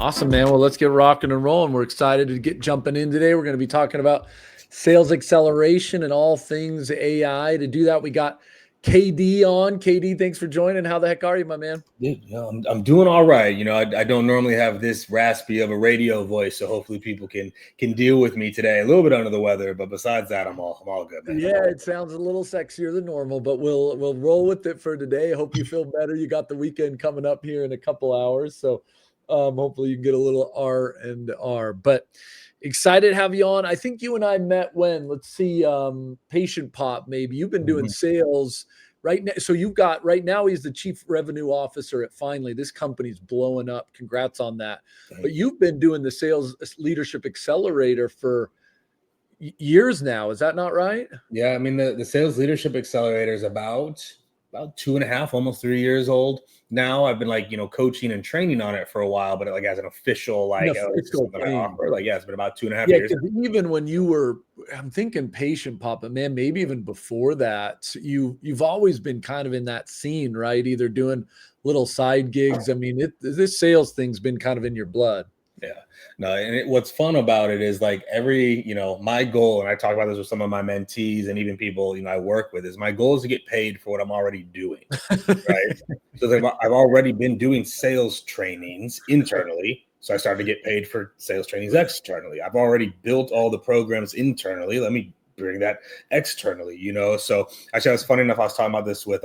Awesome, man. Well, let's get rocking and rolling. We're excited to get jumping in today. We're going to be talking about sales acceleration and all things AI. To do that, we got KD on. KD, thanks for joining. How the heck are you, my man? Dude, I'm doing all right. I don't normally have this raspy of a radio voice, so hopefully people can deal with me today. A little bit under the weather, but besides that, I'm all good, man. Yeah, it sounds a little sexier than normal, but we'll roll with it for today. Hope you feel better. You got the weekend coming up here in a couple hours, so hopefully you can get a little R and R. But excited to have you on. I think you and I met when, let's see, Patient Pop, maybe. You've been doing sales right now. So you've got right now, he's the chief revenue officer at Finally. This company's blowing up. Congrats on that. But you've been doing the sales leadership accelerator for years now. Is that not right? Yeah, I mean the sales leadership accelerator is about 2.5, almost 3 years old now. I've been coaching and training on it for a while, but as an official it's been about 2.5 years. Because even when you were, I'm thinking Patient Pop, but man, maybe even before that, you've always been kind of in that scene, right? Either doing little side gigs. I mean, this sales thing's been kind of in your blood. Yeah, no, and what's fun about it is my goal, and I talk about this with some of my mentees and even people I work with, is my goal is to get paid for what I'm already doing, right? So I've already been doing sales trainings internally, so I started to get paid for sales trainings externally. I've already built all the programs internally. Let me bring that externally, So actually, I was funny enough. I was talking about this with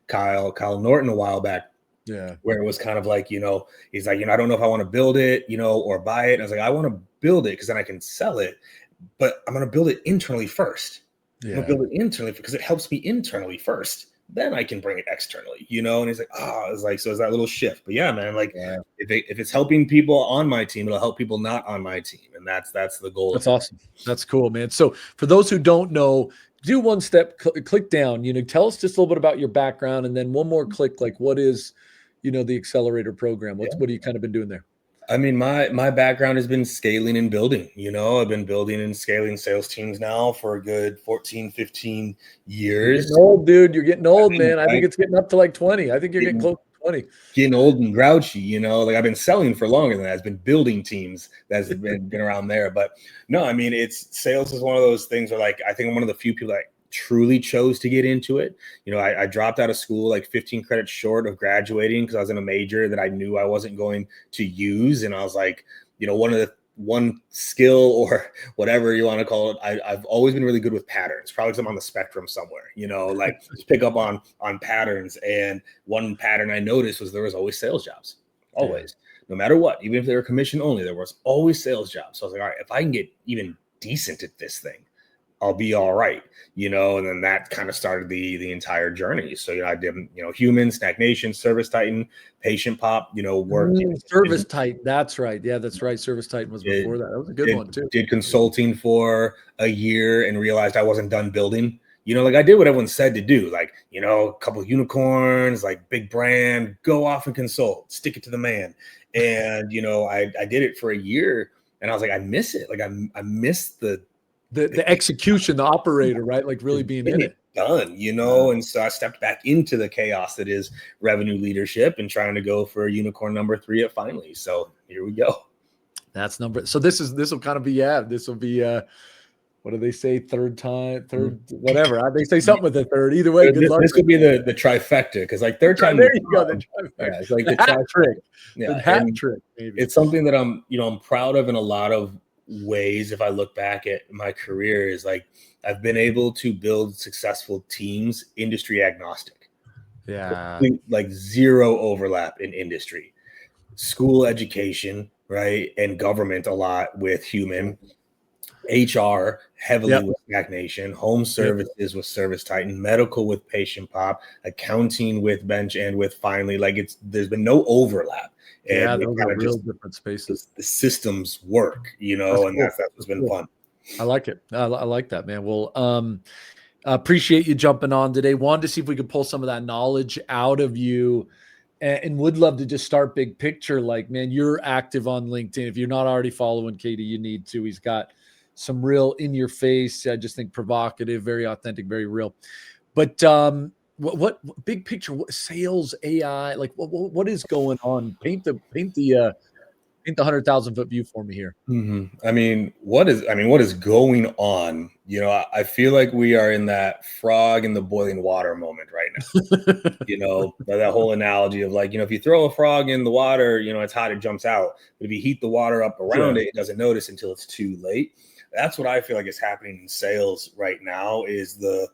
Kyle Norton a while back. Yeah. Where it was kind of he's like, I don't know if I want to build it, or buy it. And I was like, I want to build it because then I can sell it, but I'm going to build it internally first. Yeah. I'm going to build it internally because it helps me internally first. Then I can bring it externally, And he's like, so it's that little shift. But yeah, man, if it's helping people on my team, it'll help people not on my team. And that's the goal. That's awesome. That's cool, man. So for those who don't know, do one step, click down, tell us just a little bit about your background, and then one more click, what is, the accelerator program? What have you kind of been doing there? I mean, my background has been scaling and building. I've been building and scaling sales teams now for a good 14, 15 years. You're getting old, dude. You're getting old, man. I think it's getting up to 20. I think you're getting close to 20. Getting old and grouchy, I've been selling for longer than that. I've been building teams that's been around there. But no, I mean, sales is one of those things where I think I'm one of the few people that truly chose to get into it. I dropped out of school 15 credits short of graduating because I was in a major that I knew I wasn't going to use. And I was one skill or whatever you want to call it, I've always been really good with patterns, probably because I'm on the spectrum somewhere, just pick up on patterns. And one pattern I noticed was there was always sales jobs, always, no matter what, even if they were commission only, there was always sales jobs. So I was like, all right, if I can get even decent at this thing, I'll be all right, and then that kind of started the entire journey. So, I did, Human, Snack Nation, Service Titan, Patient Pop, worked. Service Titan. That's right. Yeah, that's right. Service Titan was before that. That was a good one too. Did consulting for a year and realized I wasn't done building. I did what everyone said to do, a couple of unicorns, big brand, go off and consult, stick it to the man. And, I did it for a year and I was like, I miss it. I miss the execution, the operator, right? Really being in it. Done, and so I stepped back into the chaos that is revenue leadership and trying to go for unicorn number 3 at Finally. So here we go. That's so this will kind of be, this will be, what do they say? Third, whatever. They say something with the third. Either way, good luck. This could be the trifecta because third time. There you go. The trifecta. Yeah, it's the hat trick. Yeah, the hat trick. Maybe. It's something that I'm proud of in a lot of ways. If I look back at my career, is I've been able to build successful teams industry agnostic. Yeah, zero overlap in industry, school, education, right, and government a lot with Human, HR heavily with Snack Nation, home services with Service Titan, medical with Patient Pop, accounting with Bench and with Finally. There's been no overlap. And those are real different spaces. The systems work, and that's what's been fun. I like it. I like that, man. Well, appreciate you jumping on today. Wanted to see if we could pull some of that knowledge out of you, and would love to just start big picture. Man, you're active on LinkedIn. If you're not already following Katie, you need to. He's got some real in your face. I just think provocative, very authentic, very real. But what big picture? What sales AI? What is going on? Paint the paint the 100,000-foot view for me here. What is going on? I feel like we are in that frog in the boiling water moment right now. That whole analogy of like, if you throw a frog in the water, it's hot, it jumps out. But if you heat the water up around it doesn't notice until it's too late. That's what I feel like is happening in sales right now is the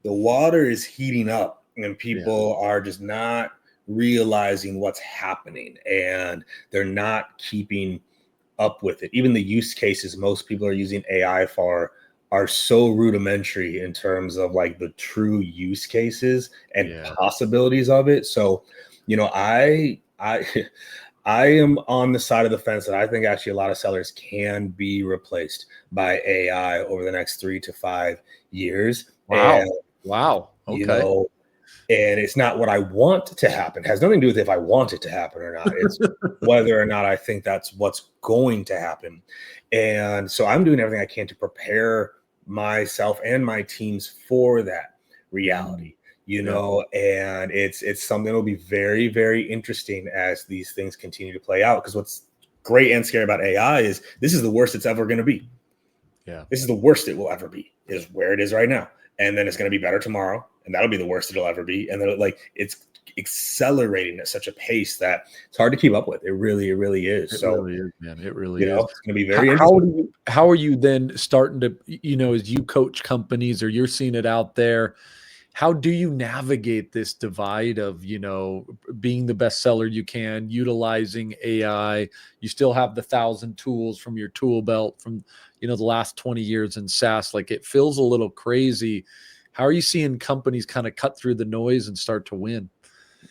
water is heating up and people are just not realizing what's happening and they're not keeping up with it. Even the use cases most people are using AI for are so rudimentary in terms of like the true use cases and possibilities of it. So, I I am on the side of the fence that I think actually a lot of sellers can be replaced by AI over the next 3 to 5 years. Wow. And Wow. Okay. And it's not what I want to happen. It has nothing to do with if I want it to happen or not. It's whether or not I think that's what's going to happen. And so I'm doing everything I can to prepare myself and my teams for that reality, and it's something that'll be very, very interesting as these things continue to play out. Because what's great and scary about AI is this is the worst it's ever going to be. Yeah. This is the worst it will ever be, is where it is right now. And then it's going to be better tomorrow. And that'll be the worst it'll ever be. And then it's accelerating at such a pace that it's hard to keep up with. It really is. It really is, man. It really is. It's going to be very interesting. How are you then starting to, as you coach companies or you're seeing it out there, how do you navigate this divide of, being the best seller you can, utilizing AI? You still have the 1,000 tools from your tool belt from, the last 20 years in SaaS. Like it feels a little crazy. How are you seeing companies kind of cut through the noise and start to win?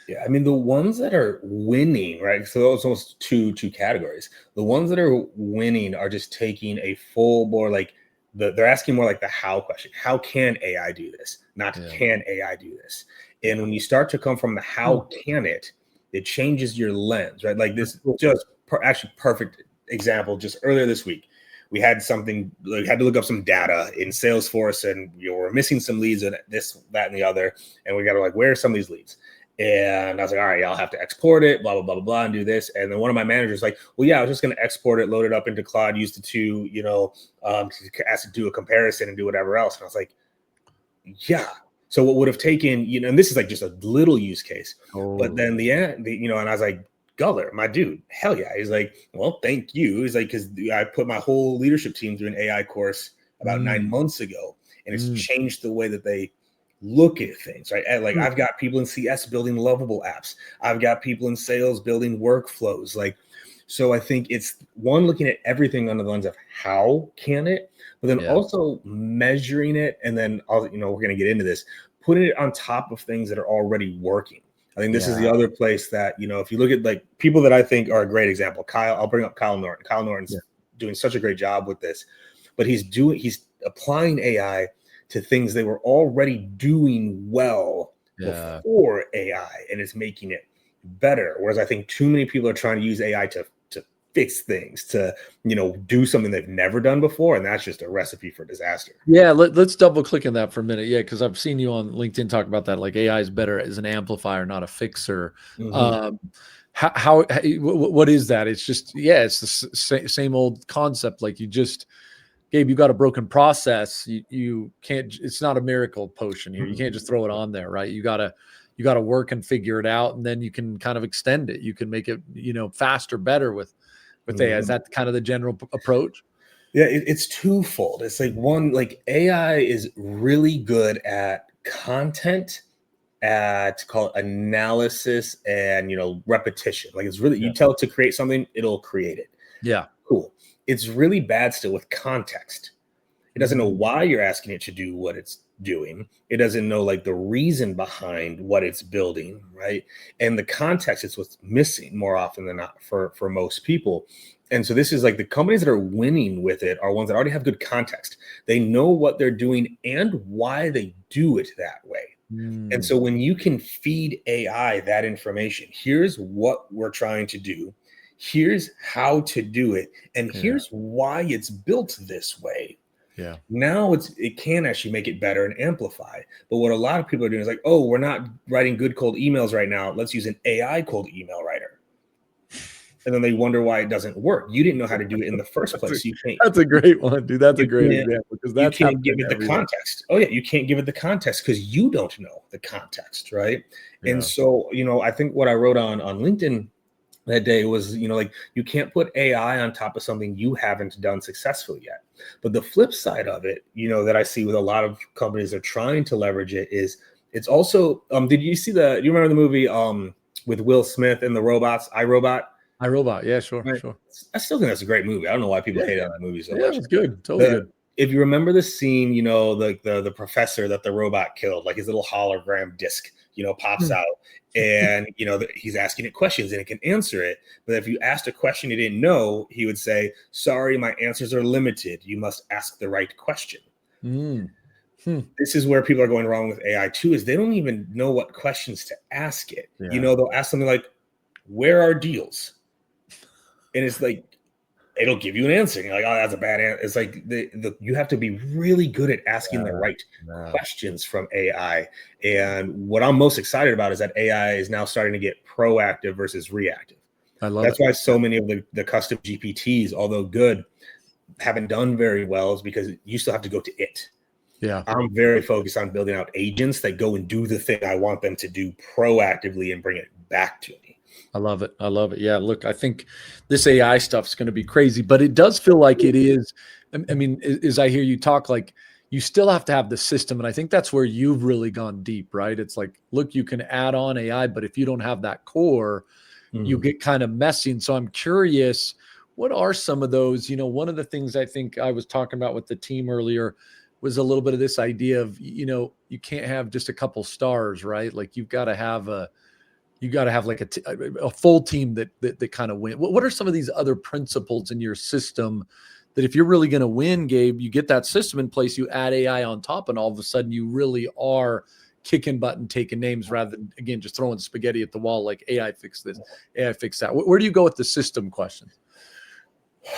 Yeah, the ones that are winning, right? So those almost two categories. The ones that are winning are just taking a full bore, like they're asking more like the how question. How can AI do this? Not can AI do this? And when you start to come from the how can it changes your lens, right? Like this just actually perfect example. Just earlier this week, we had we had to look up some data in Salesforce, and we're missing some leads and this, that, and the other. And we got to where are some of these leads? And I was like, all right, I'll have to export it, blah, blah, blah, blah, blah, and do this. And then one of my managers like, well, yeah, I was just going to export it, load it up into Claude, use the two, ask to do a comparison and do whatever else. And I was like, yeah. So what would have taken, and this is like just a little use case. But then and I was like, Guller, my dude, hell yeah. He's like, well, thank you. He's like, because I put my whole leadership team through an AI course about 9 months ago, and it's changed the way that they look at things, right? Like I've got people in CS building lovable apps. I've got people in sales building workflows. So I think it's one, looking at everything under the lens of how can it, but then also measuring it. And then, we're going to get into this, putting it on top of things that are already working. I think this is the other place that, if you look at like people that I think are a great example, I'll bring up Kyle Norton. Kyle Norton's doing such a great job with this, but he's applying AI to things they were already doing well before AI, and it's making it better. Whereas I think too many people are trying to use AI to fix things, to do something they've never done before, and that's just a recipe for disaster. Yeah, let's double click on that for a minute. Yeah, because I've seen you on LinkedIn talk about that. Like AI is better as an amplifier, not a fixer. What is that? It's just it's the same old concept. Like Gabe, you got a broken process. You can't. It's not a miracle potion here. You can't just throw it on there, right? You gotta work and figure it out, and then you can kind of extend it. You can make it, faster, better with AI. Is that kind of the general approach? Yeah, it's twofold. It's like one, like AI is really good at content, at call it analysis and repetition. Like it's really you tell it to create something, it'll create it. Yeah, cool. It's really bad still with context. It doesn't know why you're asking it to do what it's doing. It doesn't know like the reason behind what it's building, right? And the context is what's missing more often than not for most people. And so this is like the companies that are winning with it are ones that already have good context. They know what they're doing and why they do it that way. And so when you can feed AI that information, here's what we're trying to do, here's how to do it, and here's why it's built this way. Yeah. Now it can actually make it better and amplify. But what a lot of people are doing is like, oh, we're not writing good cold emails right now. Let's use an AI cold email writer. and then they wonder why it doesn't work. You didn't know how to do it in the first place. You can't. That's a great one, dude. That's a You great can't. example because You that's can't give happening it the every day. context. Oh yeah, you can't give it the context because you don't know the context, right? And Yeah. so, I think what I wrote on LinkedIn that day was, like, you can't put AI on top of something you haven't done successfully yet. But the flip side of it, that I see with a lot of companies that are trying to leverage it is it's also, do you remember the movie with Will Smith and the robots, iRobot? iRobot. Yeah, sure, Right. sure. I still think that's a great movie. I don't know why people Yeah, hate on that movie so yeah, it much. was good. Totally good. If you remember the scene, the professor that the robot killed, like his little hologram disc, pops out, and he's asking it questions and it can answer it. But if you asked a question he didn't know, he would say, "Sorry, my answers are limited. You must ask the right question." This is where people are going wrong with AI too, is they don't even know what questions to ask it. Yeah. They'll ask something like, "Where are deals?" And it's like, it'll give you an answer. And you're like, "Oh, that's a bad answer." It's like you have to be really good at asking the right questions from AI. And what I'm most excited about is that AI is now starting to get proactive versus reactive. I love That's it. why so many of the custom GPTs, although good, haven't done very well, is because you still have to go to it. Yeah. I'm very focused on building out agents that go and do the thing I want them to do proactively and bring it back to me. I love it. I love it. Yeah. Look, I think this AI stuff is going to be crazy, but it does feel like it is. I mean, as I hear you talk, like you still have to have the system. And I think that's where you've really gone deep, right? It's like, look, you can add on AI, but if you don't have that core, you get kind of messy. And so I'm curious, what are some of those? One of the things I think I was talking about with the team earlier was a little bit of this idea of, you can't have just a couple stars, right? Like you've got to have like a full team that kind of win. What are some of these other principles in your system that if you're really going to win, Gabe, you get that system in place, you add AI on top, and all of a sudden you really are kicking butt and taking names rather than, again, just throwing spaghetti at the wall like AI fix this, AI fix that. Where do you go with the system question?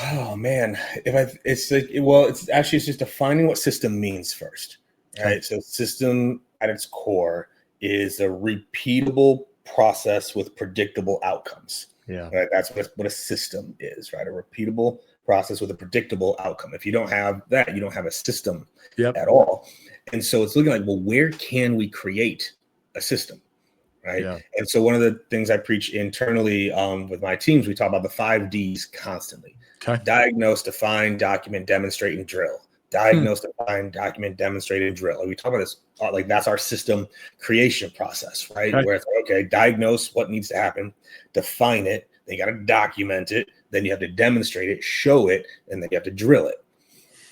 Oh man, it's just defining what system means first, right? Okay. So system at its core is a repeatable process with predictable outcomes. Yeah. Right? That's what a system is, right? A repeatable process with a predictable outcome. If you don't have that, you don't have a system at all. And so it's looking like, well, where can we create a system? Right. Yeah. And so one of the things I preach internally with my teams, we talk about the 5 Ds constantly. Okay. Diagnose, define, document, demonstrate, and drill. Diagnose, define, document, demonstrate, and drill. And we talk about this, like that's our system creation process, right? Okay. Where it's like, okay, diagnose what needs to happen, define it, then you got to document it, then you have to demonstrate it, show it, and then you have to drill it.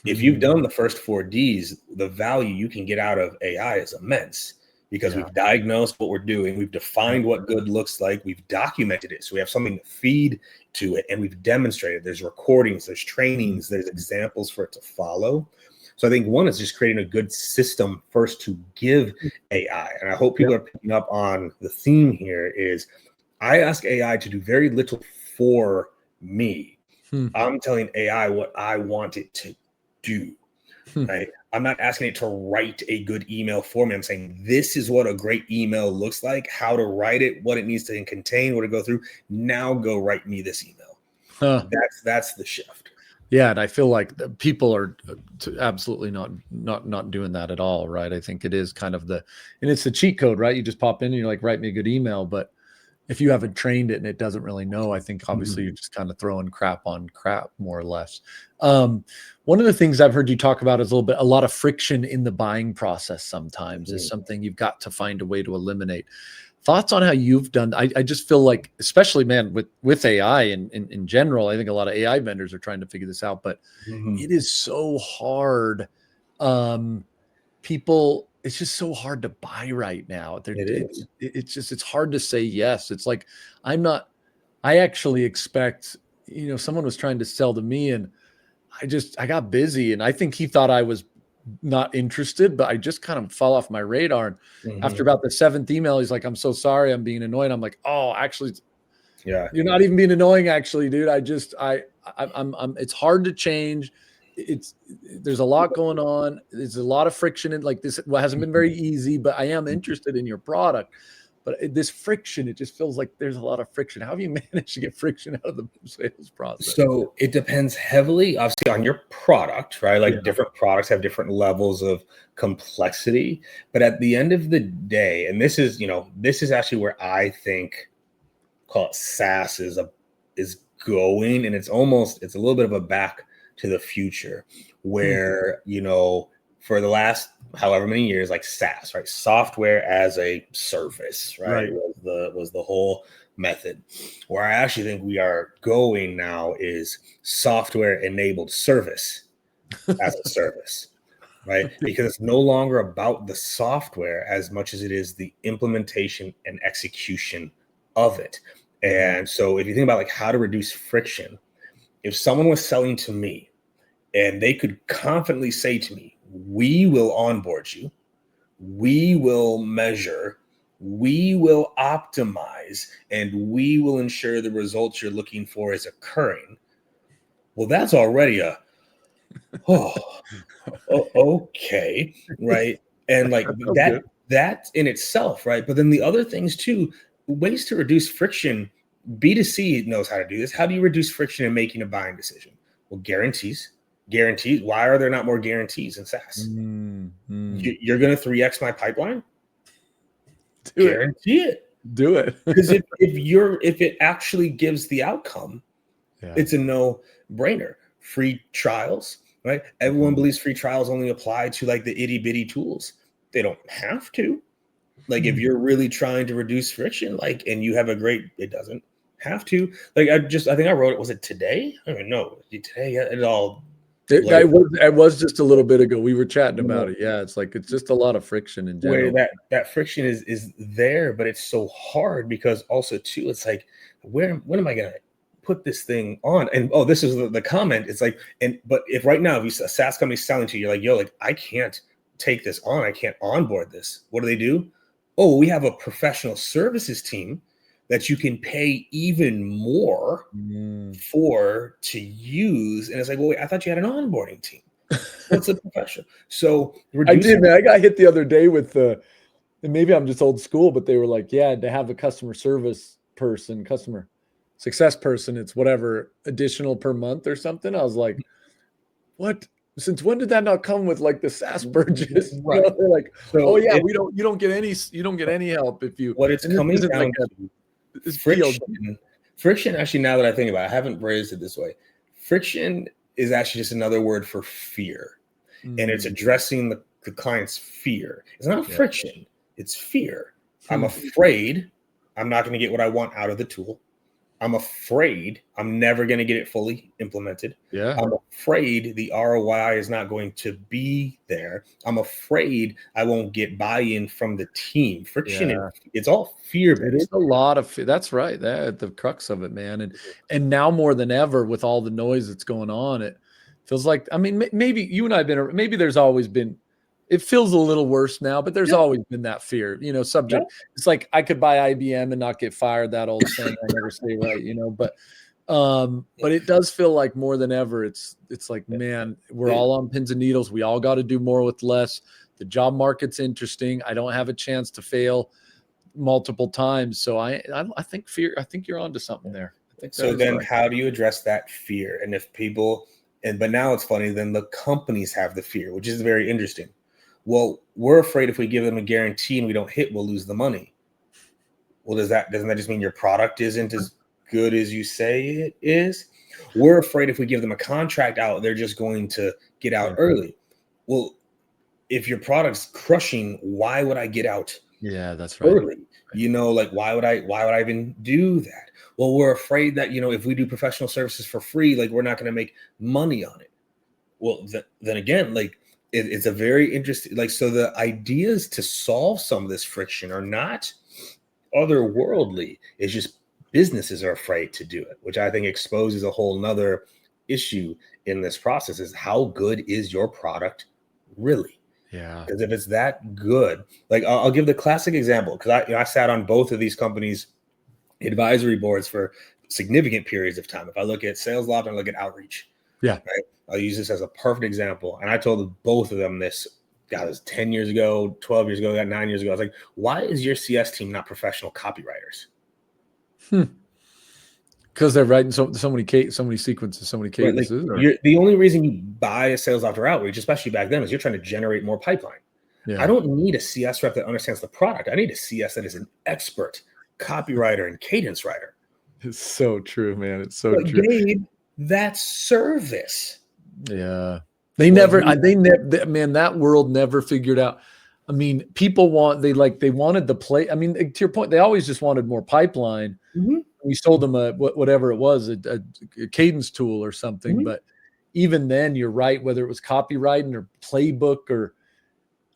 If you've done the first 4 Ds, the value you can get out of AI is immense because we've diagnosed what we're doing, we've defined what good looks like, we've documented it, so we have something to feed to it, and we've demonstrated. There's recordings, there's trainings, there's examples for it to follow. So I think one is just creating a good system first to give AI, and I hope people are picking up on the theme here is I ask AI to do very little for me. I'm telling AI what I want it to do. Right? I'm not asking it to write a good email for me. I'm saying this is what a great email looks like, how to write it, what it needs to contain, what to go through. Now go write me this email. That's the shift. Yeah, and I feel like people are absolutely not doing that at all, right? I think it is kind of and it's the cheat code, right? You just pop in and you're like, write me a good email, but if you haven't trained it and it doesn't really know, I think obviously you're just kind of throwing crap on crap, more or less. One of the things I've heard you talk about is a lot of friction in the buying process sometimes is something you've got to find a way to eliminate. Thoughts on how you've done? I just feel like, especially, man, with AI and in general, I think a lot of AI vendors are trying to figure this out, but it is so hard. It's just so hard to buy right now. It's hard to say yes. It's like I actually expect, someone was trying to sell to me and I got busy and I think he thought I was not interested, but I just kind of fell off my radar. And after about the 7th email, he's like, "I'm so sorry, I'm being annoying." I'm like, "Oh, actually, you're not even being annoying, actually, dude. I'm it's hard to change. There's a lot going on. There's a lot of friction in like this. Well, it hasn't been very easy, but I am interested in your product. But this friction, it just feels like there's a lot of friction. How have you managed to get friction out of the sales process? So it depends heavily, obviously, on your product, right? Like different products have different levels of complexity. But at the end of the day, and this is actually where I think, call it SaaS is going, and it's a little bit of a back to the future, where for the last however many years, like SaaS, right? Software as a service, right? Was the whole method. Where I actually think we are going now is software enabled service as a service, right? Because it's no longer about the software as much as it is the implementation and execution of it. And so if you think about like how to reduce friction, if someone was selling to me and they could confidently say to me, we will onboard you, we will measure, we will optimize, and we will ensure the results you're looking for is occurring. Well, that's already okay, right? And like that in itself, right? But then the other things too, ways to reduce friction. B2C knows how to do this. How do you reduce friction in making a buying decision? Well, guarantees. Why are there not more guarantees in SaaS? You're going to 3x my pipeline? Guarantee it. Do it. Because if it actually gives the outcome, it's a no-brainer. Free trials, right? Everyone believes free trials only apply to like the itty bitty tools. They don't have to. Like if you're really trying to reduce friction, like, and you have it doesn't have to. Like I think I wrote it. Was it today? I don't even know. Today, it all. It was just a little bit ago. We were chatting about it. Yeah, it's just a lot of friction in general. Where that friction is there, but it's so hard because also too, it's like, when am I gonna put this thing on? And this is the comment. It's like, but if right now, if a SaaS company selling to you, you're like, yo, like I can't take this on. I can't onboard this. What do? Oh, we have a professional services team that you can pay even more for to use. And it's like, well, wait, I thought you had an onboarding team. What's a professional? So I did, man. I got hit the other day with and maybe I'm just old school, but they were like, yeah, to have a customer success person, it's whatever additional per month or something. I was like, what? Since when did that not come with like the SaaS purchase? Right. They're like, so you don't get any help if you. What it's coming down to friction. Actually, now that I think about it, I haven't phrased it this way. Friction is actually just another word for fear, and it's addressing the client's fear. It's not friction; it's fear. I'm afraid I'm not going to get what I want out of the tool. I'm afraid I'm never going to get it fully implemented. Yeah. I'm afraid the ROI is not going to be there. I'm afraid I won't get buy-in from the team. Friction, it's all fear-based. It is a lot of fear. That's right. That's the crux of it, man. And now more than ever, with all the noise that's going on, it feels like, I mean, maybe you and I have been, maybe there's always been, it feels a little worse now, but there's always been that fear, subject. Yeah. It's like I could buy IBM and not get fired. That old saying, I never say right, but it does feel like more than ever, it's like, man, we're all on pins and needles. We all got to do more with less. The job market's interesting. I don't have a chance to fail multiple times. So I think I think you're onto something there. So then how do you address that fear? And if people, but now it's funny, then the companies have the fear, which is very interesting. Well, we're afraid if we give them a guarantee and we don't hit, we'll lose the money. Well, doesn't that just mean your product isn't as good as you say it is? We're afraid if we give them a contract out, they're just going to get out early. Well, if your product's crushing, why would I get out? Yeah, that's right. Early? Like why would I even do that? Well, we're afraid that, if we do professional services for free, like we're not going to make money on it. Well, then again, like it's a very interesting, like, so the ideas to solve some of this friction are not otherworldly. It's just businesses are afraid to do it, which I think exposes a whole nother issue in this process is how good is your product really? Yeah. Because if it's that good, like I'll give the classic example, because I sat on both of these companies' advisory boards for significant periods of time. If I look at Sales Loft and I look at Outreach, yeah, right, I'll use this as a perfect example. And I told both of them this God, it was 10 years ago, 12 years ago, 9 years ago. I was like, why is your CS team not professional copywriters? Because they're writing so many sequences, so many Right, like cadences. you're the only reason you buy a sales software outreach, especially back then, is you're trying to generate more pipeline. I don't need a CS rep that understands the product. I need a CS that is an expert copywriter and cadence writer. It's so true, man. It's so But true. Gabe, that's service. Yeah. They Well, never, man, that world never figured out. I mean, people they wanted the play. I mean, to your point, they always just wanted more pipeline. Mhm. We sold them whatever it was, a cadence tool or something. Mhm. But even then, you're right, whether it was copywriting or playbook or,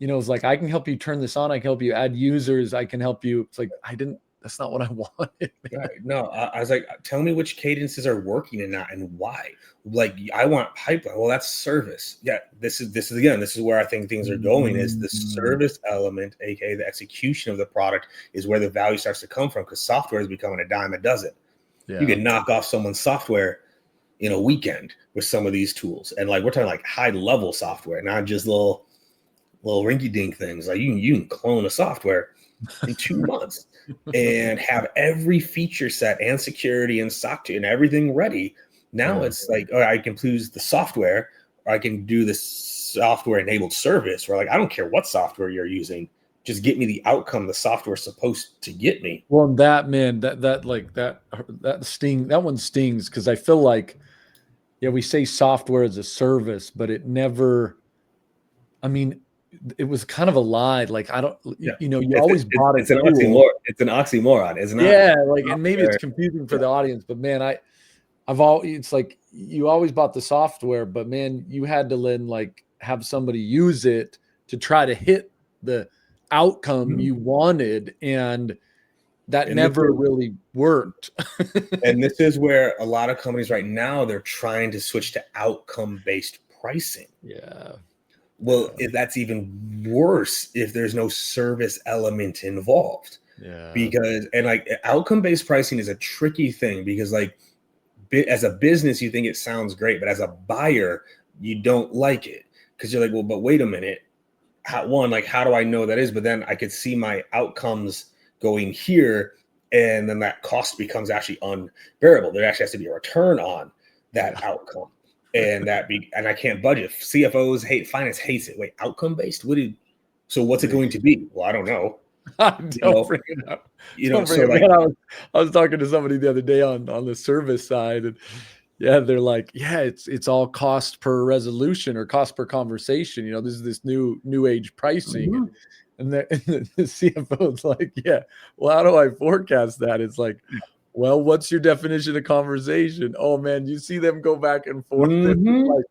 it's like, I can help you turn this on. I can help you add users. I can help you. It's like, that's not what I wanted. Right. No, I was like, tell me which cadences are working and not, and why. Like, I want pipeline. Well, that's service. Yeah, this is where I think things are going. Is the service element, aka the execution of the product, is where the value starts to come from. Because software is becoming a dime a dozen. Yeah. You can knock off someone's software in a weekend with some of these tools, and like we're talking like high level software, not just little rinky dink things. Like you can clone a software in 2 months and have every feature set and security and SOC and everything ready. Now it's like, I can choose the software, or I can do the software enabled service where, like, I don't care what software you're using, just get me the outcome the software is supposed to get me. Well, that one stings because I feel like, we say software as a service, but it never, I mean, it was kind of a lie. Like, I don't, you always bought it. It's an oxymoron. It's an oxymoron. It's not. Yeah. Like, and maybe it's confusing for the audience, but man, it's like, you always bought the software, but man, you had to then like have somebody use it to try to hit the outcome you wanted. And that never really worked. And this is where a lot of companies right now, they're trying to switch to outcome-based pricing. Yeah. Well, that's even worse if there's no service element involved. Yeah. Because, and like, outcome-based pricing is a tricky thing because, like, as a business, you think it sounds great, but as a buyer, you don't like it because you're like, well, but wait a minute. How do I know that is? But then I could see my outcomes going here, and then that cost becomes actually unbearable. There actually has to be a return on that outcome, and and I can't budget. CFOs finance hates it. Wait, outcome based? So what's it going to be? Well, I don't know. Don't bring it up. I was talking to somebody the other day on the service side, and they're like, it's all cost per resolution or cost per conversation. This is this new age pricing. And the CFO is like, well, how do I forecast that? It's like, well, what's your definition of conversation? Oh man, you see them go back and forth. Like,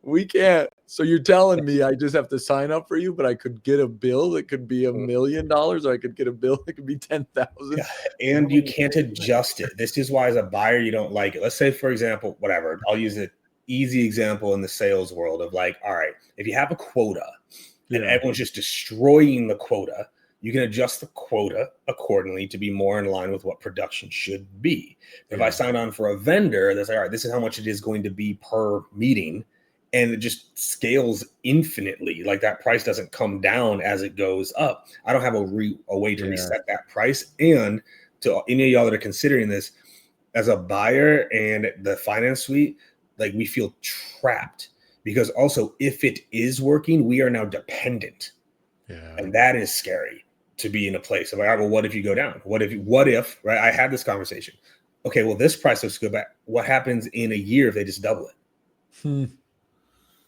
we can't. So you're telling me I just have to sign up for you, but I could get a bill that could be $1 million, or I could get a bill that could be 10,000. Yeah, and you can't adjust it. This is why, as a buyer, you don't like it. Let's say, for example, whatever. I'll use an easy example in the sales world of, like, all right, if you have a quota and everyone's just destroying the quota, you can adjust the quota accordingly to be more in line with what production should be. If I sign on for a vendor that's like, all right, this is how much it is going to be per meeting, and it just scales infinitely, like that price doesn't come down as it goes up. I don't have a way to reset that price. And to any of y'all that are considering this, as a buyer and the finance suite, like, we feel trapped. Because also, if it is working, we are now dependent. And that is scary, to be in a place of, all right, well, what if you go down? What if, right? I had this conversation. Okay, well, this price looks good, but what happens in a year if they just double it?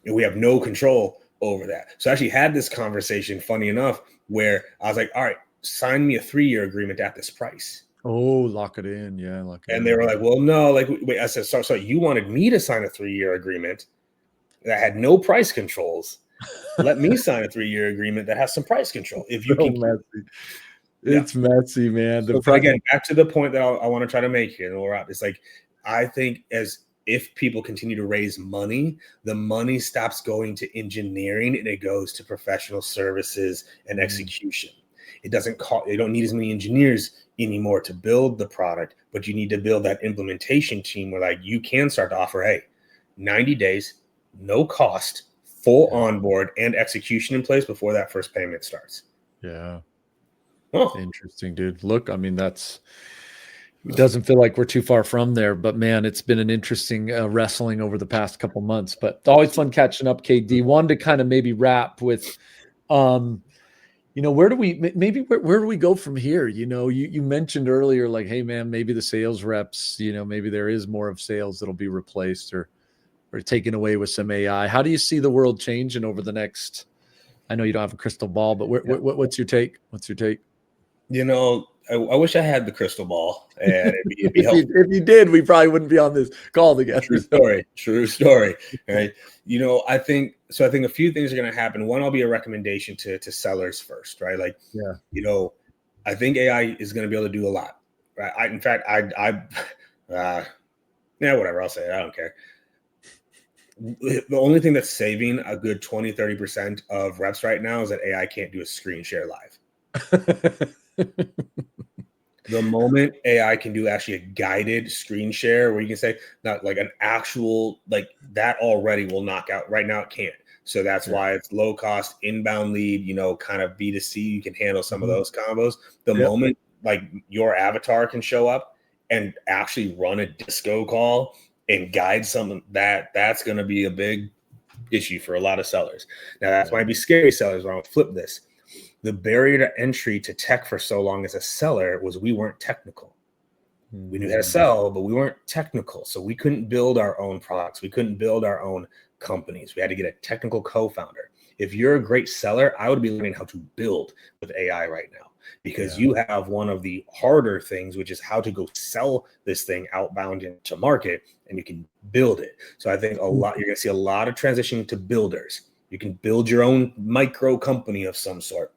And we have no control over that. So I actually had this conversation, funny enough, where I was like, all right, sign me a 3-year agreement at this price. Oh, lock it in. Yeah. And they were like, well, no, like, wait, I said, so you wanted me to sign a 3-year agreement that had no price controls. Let me sign a 3-year agreement that has some price control. If you can, messy. It's messy, man. Again, back to the point that I want to try to make here, and we'll wrap. It's like, I think if people continue to raise money, the money stops going to engineering and it goes to professional services and execution. They don't need as many engineers anymore to build the product, but you need to build that implementation team where, like, you can start to offer, hey, 90 days, no cost, full onboard and execution in place before that first payment starts. Yeah. Oh, Interesting, dude. Look, I mean, it doesn't feel like we're too far from there, but man, it's been an interesting wrestling over the past couple months, but it's always fun catching up, KD. Wanted to kind of maybe wrap with, where do we go from here? You mentioned earlier, like, hey man, maybe the sales reps, maybe there is more of sales that'll be replaced or taken away with some AI. How do you see the world changing over the next, I know you don't have a crystal ball, but what's your take? What's your take? I wish I had the crystal ball, and it'd be helpful. If you did, we probably wouldn't be on this call together. True story. Right. I think a few things are going to happen. One, I'll be a recommendation to sellers first, right? Like, I think AI is going to be able to do a lot. Right. Whatever. I'll say it. I don't care. The only thing that's saving a good 20-30% of reps right now is that AI can't do a screen share live. The moment AI can do actually a guided screen share where you can say, not like an actual, like that already will knock out. Right now it can't. So that's why it's low cost inbound lead, kind of B2C. You can handle some of those combos. The moment like your avatar can show up and actually run a disco call and guide something, that's going to be a big issue for a lot of sellers. Now that might be scary sellers. I'll flip this. The barrier to entry to tech for so long as a seller was we weren't technical. We knew how to sell, but we weren't technical. So we couldn't build our own products. We couldn't build our own companies. We had to get a technical co-founder. If you're a great seller, I would be learning how to build with AI right now, because you have one of the harder things, which is how to go sell this thing outbound into market, and you can build it. So I think you're going to see a lot of transition to builders. You can build your own micro company of some sort.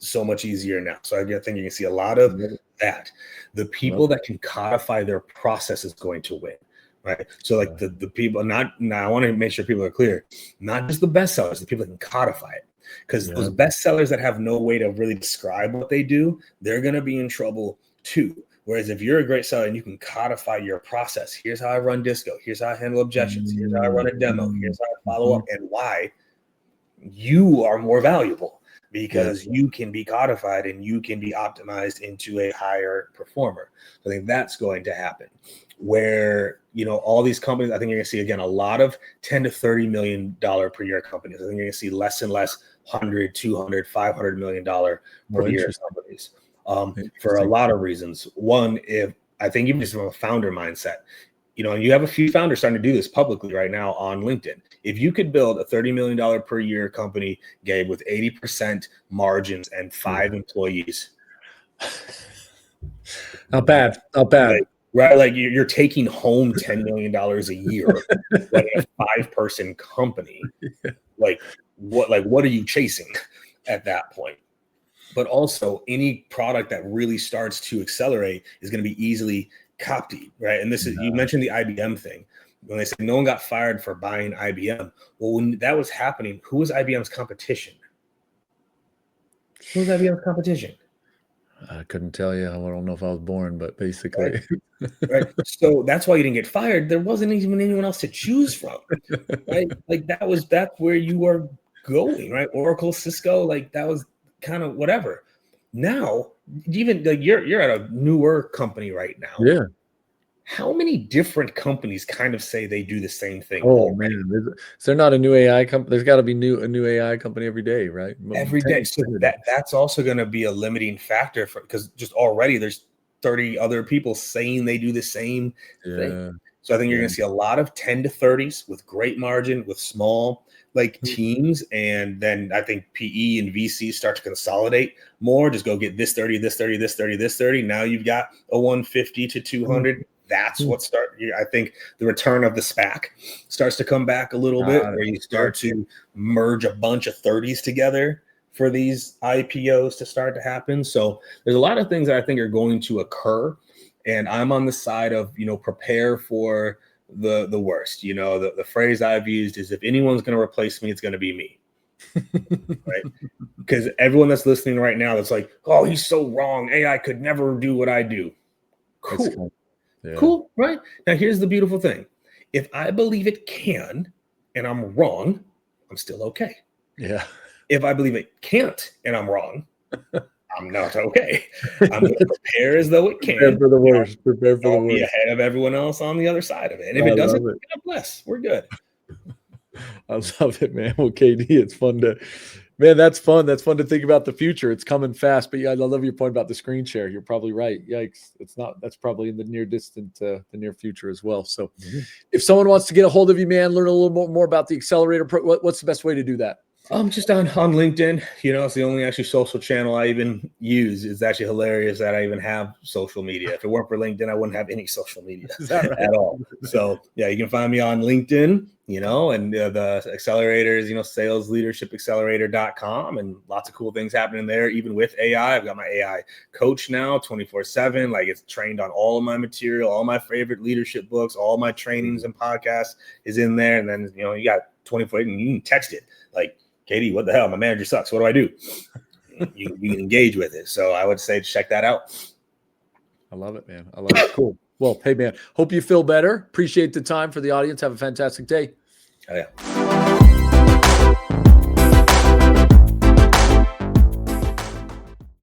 So much easier now. So I think you can see a lot of that. The people that can codify their process is going to win, right? So like the people, now I want to make sure people are clear, not just the best sellers, the people that can codify it. Because those best sellers that have no way to really describe what they do, they're going to be in trouble too. Whereas if you're a great seller and you can codify your process, here's how I run disco, here's how I handle objections, here's how I run a demo, here's how I follow up, and why, you are more valuable. Because you can be codified and you can be optimized into a higher performer. So I think that's going to happen. Where, all these companies, I think you're going to see, again, a lot of $10 to $30 million per year companies. I think you're going to see less and less $100, $200, $500 million per year companies for a lot of reasons. One, I think even just from a founder mindset, and you have a few founders starting to do this publicly right now on LinkedIn. If you could build a $30 million per year company, Gabe, with 80% margins and 5 employees. Not bad. Right. Like you're taking home $10 million a year, like a 5-person company. Like what are you chasing at that point? But also any product that really starts to accelerate is going to be easily copied, right? And this is, you mentioned the IBM thing. When they said no one got fired for buying IBM. Well, when that was happening, who was IBM's competition? Who was IBM's competition? I couldn't tell you. I don't know if I was born, but basically. Right. So that's why you didn't get fired. There wasn't even anyone else to choose from, right? Like that's where you are going, right? Oracle, Cisco, like that was kind of whatever. Now, even like you're at a newer company right now. Yeah. How many different companies kind of say they do the same thing? Oh man, is there not a new AI company? There's got to be a new AI company every day, right? Every day. So that's also going to be a limiting factor because just already there's 30 other people saying they do the same thing. So I think you're going to see a lot of 10 to 30s with great margin, with small teams. And then I think PE and VC start to consolidate more. Just go get this 30, this 30, this 30, this 30. Now you've got a 150 to 200. That's what I think the return of the SPAC starts to come back a little bit, where you start to merge a bunch of 30s together for these IPOs to start to happen. So there's a lot of things that I think are going to occur. And I'm on the side of, prepare for the worst. The phrase I've used is, if anyone's going to replace me, it's going to be me. Right? Because everyone that's listening right now, that's like, oh, he's so wrong. AI could never do what I do. Cool. Cool, right? Now, here's the beautiful thing. If I believe it can, and I'm wrong, I'm still okay. Yeah. If I believe it can't and I'm wrong, I'm not okay. I'm going to prepare as though it can. Prepare for the worst. Prepare for the I'll be worst. ahead of everyone else on the other side of it. And if I it doesn't, love it. God bless. We're good. I love it, man. Well, KD, it's fun to, man, that's fun. That's fun to think about the future. It's coming fast, but yeah, I love your point about the screen share. You're probably right. Yikes. That's probably in the the near future as well. So if someone wants to get a hold of you, man, learn a little more about the accelerator, what's the best way to do that? Just on LinkedIn. It's the only actually social channel I even use. It's actually hilarious that I even have social media. If it weren't for LinkedIn, I wouldn't have any social media at all. So yeah, you can find me on LinkedIn, and the accelerators, salesleadershipaccelerator.com, and lots of cool things happening there. Even with AI, I've got my AI coach now 24/7. Like, it's trained on all of my material, all my favorite leadership books, all my trainings and podcasts is in there. And then, you got 24, and you can text it like, Katie, what the hell? My manager sucks. What do I do? You can engage with it. So I would say check that out. I love it, man. I love it. Cool. Well, hey, man, hope you feel better. Appreciate the time for the audience. Have a fantastic day. Oh, yeah.